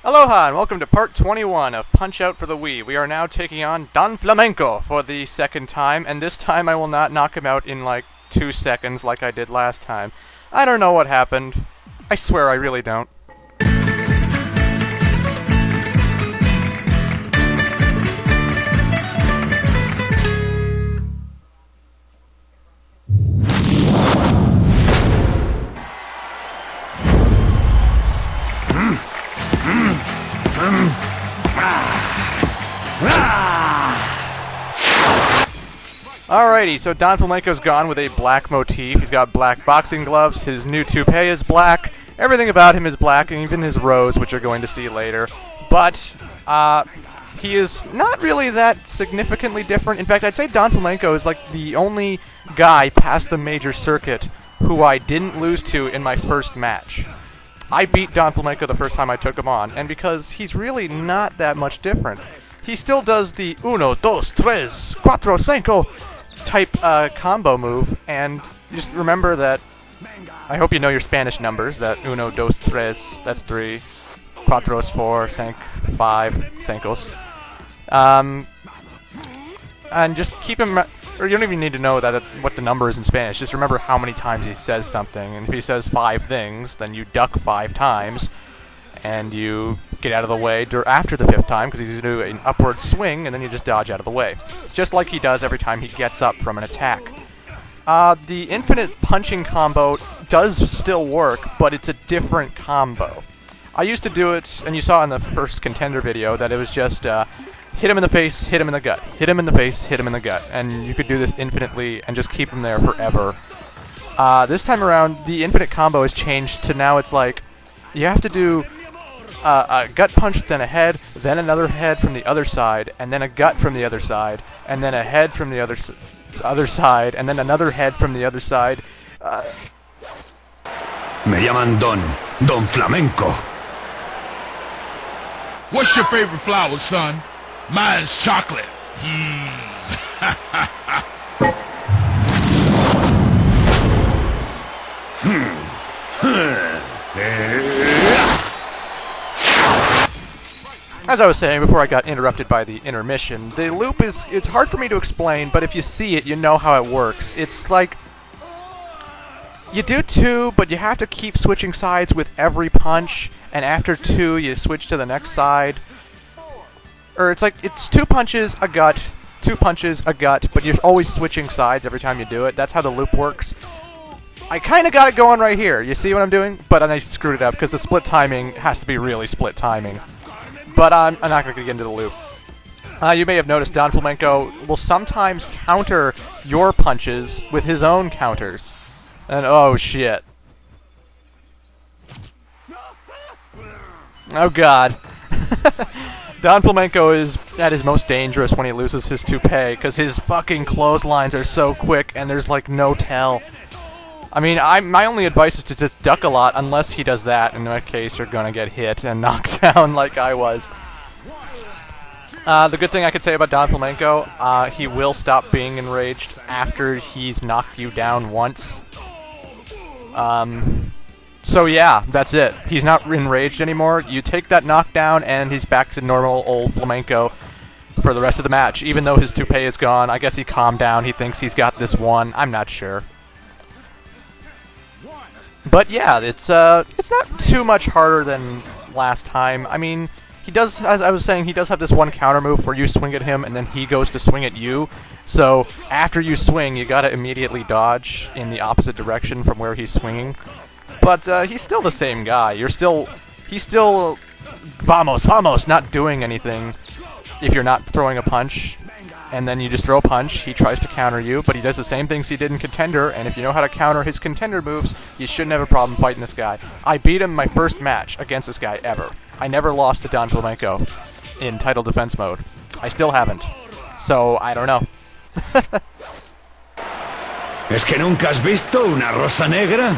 Aloha and welcome to part 21 of Punch Out for the Wii. We are now taking on Don Flamenco for the second time, and this time I will not knock him out in like 2 seconds like I did last time. I don't know what happened. I swear I really don't. Alrighty, so Don Flamenco's gone with a black motif. He's got black boxing gloves, his new toupee is black, everything about him is black, and even his rose, which you're going to see later. But, he is not really that significantly different. In fact, I'd say Don Flamenco is like the only guy past the major circuit who I didn't lose to in my first match. I beat Don Flamenco the first time I took him on, and because he's really not that much different. He still does the 1, 2, 3, 4, 5 type combo move, and just remember that, I hope you know your Spanish numbers, that 1, 2, 3, that's 3, 4, 4, 5, cincos. And just keep him, or you don't even need to know that what the number is in Spanish, just remember how many times he says something, and if he says 5 things, then you duck 5 times, and you get out of the way after the 5th time, because he's going to do an upward swing, and then you just dodge out of the way. Just like he does every time he gets up from an attack. The infinite punching combo does still work, but it's a different combo. I used to do it, and you saw in the first contender video, that it was just hit him in the face, hit him in the gut, hit him in the face, hit him in the gut, and you could do this infinitely and just keep him there forever. This time around, the infinite combo has changed to now it's like, you have to do a gut punch, then a head, then another head from the other side, and then a gut from the other side, and then a head from the other side, and then another head from the other side. Me llaman Don Flamenco. What's your favorite flower, son? Mine's chocolate. As I was saying before I got interrupted by the intermission, the loop it's hard for me to explain, but if you see it, you know how it works. It's like, you do 2, but you have to keep switching sides with every punch, and after 2, you switch to the next side. Or it's like, it's 2 punches, a gut, 2 punches, a gut, but you're always switching sides every time you do it. That's how the loop works. I kind of got it going right here. You see what I'm doing? But I screwed it up, because the split timing has to be really split timing. But I'm not going to get into the loop. You may have noticed Don Flamenco will sometimes counter your punches with his own counters. And oh shit. Oh god. Don Flamenco is at his most dangerous when he loses his toupee, because his fucking clotheslines are so quick and there's like no tell. I mean, my only advice is to just duck a lot, unless he does that. In that case, you're gonna get hit and knocked down like I was. The good thing I could say about Don Flamenco, he will stop being enraged after he's knocked you down once. So yeah, that's it. He's not enraged anymore. You take that knockdown, and he's back to normal old Flamenco for the rest of the match. Even though his toupee is gone, I guess he calmed down. He thinks he's got this one. I'm not sure. But yeah, it's not too much harder than last time. I mean, he does, as I was saying, he does have this one counter move where you swing at him and then he goes to swing at you. So after you swing, you gotta immediately dodge in the opposite direction from where he's swinging. But he's still the same guy. He's still vamos, not doing anything if you're not throwing a punch. And then you just throw a punch, he tries to counter you, but he does the same things he did in Contender, and if you know how to counter his Contender moves, you shouldn't have a problem fighting this guy. I beat him my first match against this guy ever. I never lost to Don Flamenco in Title Defense mode. I still haven't. So, I don't know. ¿Es que nunca has visto una rosa negra?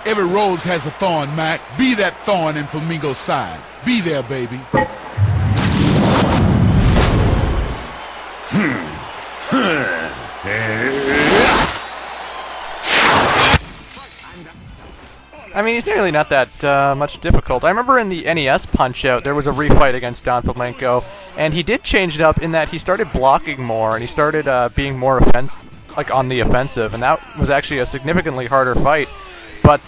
Every rose has a thorn, Mac. Be that thorn in Flamenco's side. Be there, baby. I mean, he's really not that much difficult. I remember in the NES Punch-Out, there was a refight against Don Flamenco, and he did change it up in that he started blocking more, and he started being more on the offensive, and that was actually a significantly harder fight. But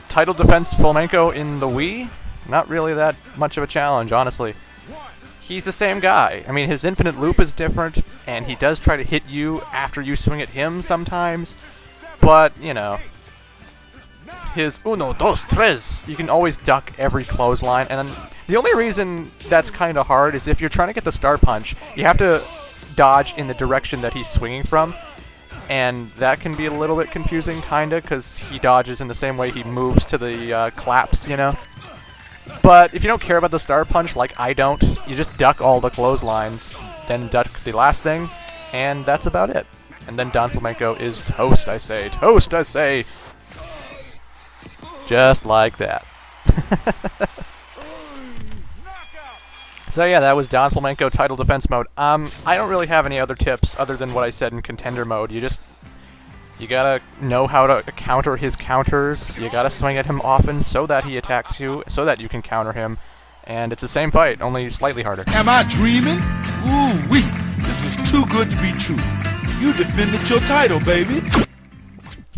Title Defense Flamenco in the Wii, not really that much of a challenge, honestly. He's the same guy. I mean, his infinite loop is different, and he does try to hit you after you swing at him sometimes, but, you know, his uno, dos, tres, you can always duck every clothesline, and then the only reason that's kind of hard is if you're trying to get the star punch, you have to dodge in the direction that he's swinging from, and that can be a little bit confusing, kinda, because he dodges in the same way he moves to the claps, you know? But if you don't care about the star punch, like I don't, you just duck all the clotheslines, then duck the last thing, and that's about it. And then Don Flamenco is toast, I say. Toast, I say! Just like that. So yeah, that was Don Flamenco Title Defense mode. I don't really have any other tips other than what I said in Contender mode. You gotta know how to counter his counters. You gotta swing at him often so that he attacks you, so that you can counter him. And it's the same fight, only slightly harder. Am I dreaming? Ooh-wee. This is too good to be true. You defended your title, baby.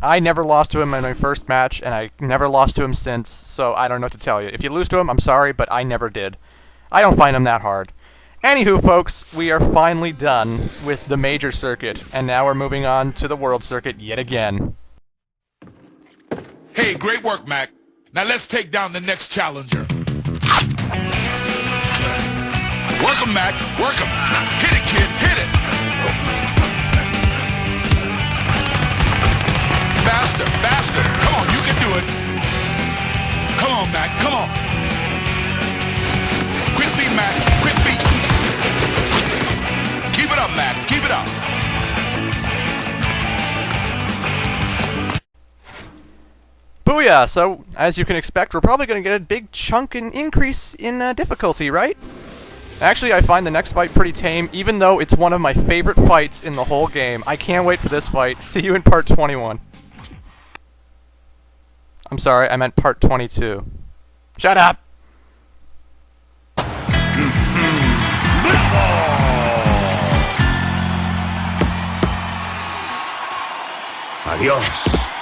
I never lost to him in my first match, and I never lost to him since, so I don't know what to tell you. If you lose to him, I'm sorry, but I never did. I don't find him that hard. Anywho, folks, we are finally done with the major circuit, and now we're moving on to the world circuit yet again. Hey, great work, Mac. Now let's take down the next challenger. Work him, Mac. Work him. Hit it, kid. Hit it. Faster, faster. Come on, you can do it. Come on, Mac. Come on. Quick feet, Mac. Quick feet. Keep it up, Mac. Keep it up. Booyah! So, as you can expect, we're probably going to get a big chunk in increase in difficulty, right? Actually, I find the next fight pretty tame, even though it's one of my favorite fights in the whole game. I can't wait for this fight. See you in part 21. I'm sorry, I meant part 22. Shut up! Adiós.